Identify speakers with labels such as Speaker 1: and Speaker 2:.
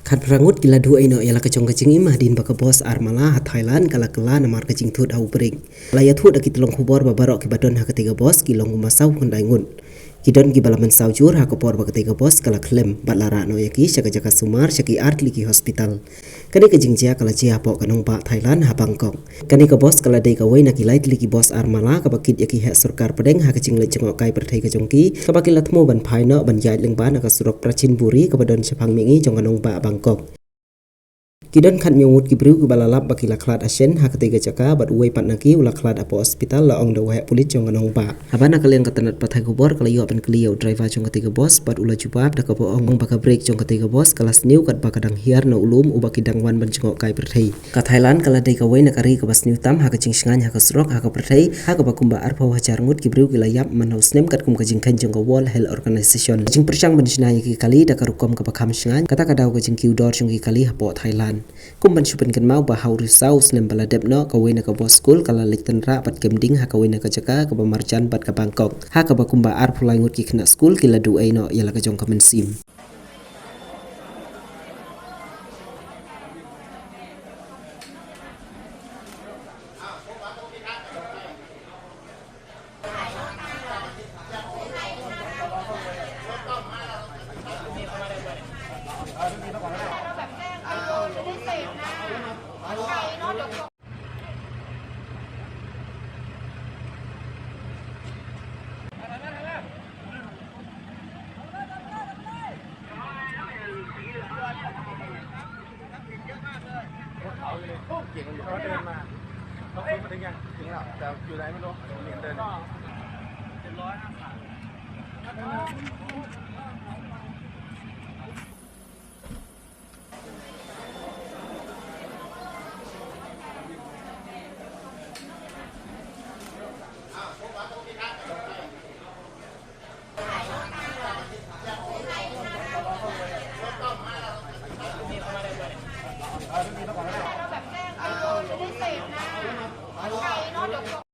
Speaker 1: Kat rangut gila dua ino ialah kecong kecing imah din baka bos armala Thailand kala kala namar kecing thut au bering. Laya thut aki telong kubor babarok ki badon ha ketiga bos ki long masau kendai ngun. Kidon ki balaman saujur ha kopor baka ketiga bos kala klem batlara no yaki syaka jaka sumar syaki art liki hospital. Kani kecing jia kala jia pok kanong ba Thailand ha Bangkok. Kani ka bos kala dei ka wei na kilait liki bos armala ka bakit yaki ha surkar pedeng ha kecing le jengok kai perthai ka jongki ka bakil latmo ban phai no ban yai leng ban ka surok prachin buri ka badon chapang mingi jong kanong ba Bangkok. Kidon kan nyungut kibru ke balalap baki laklat asyen ha ketiga jaka bat uai pat naki ula klat apo hospital la ong da wahe pulit jong kanong ba. Abana kalian katanat pathai kubor kala yo apan keliau driver jong ketiga bos bat ula jubab da kapo ong baka break jong ketiga bos kelas new kat baka dang hiar na ulum uba kidang wan ban jengok kai perthai. Ka Thailand kala dei ka wei na kari ka bas new tam ha ka cing singany ha ka srok ha ka perthai ha ka bakumba arpau ha jarngut kibru ke layap man haus nem kat kum ka jingkan jong ka World Health Organization. Jing persyang ban sinai ki kali da ka rukom ka bakam singany kata ka daw ka jing kiudor jong ki kali ha po Thailand. Kumban syupen kan mau bahau risau snem baladep no kawina ka bos school kala lekten ra pat gemding ha kawina ka jaka ka bamarjan pat ka Bangkok ha ka bakumba ar pulai ngut ki kena school kila du ai no yala ka jong kamen sim.
Speaker 2: เขาเดินมาเขาขึ้นมาถึงยังถึงแล้วแต่อยู่ไหนไม่รู้เห็นเดิน700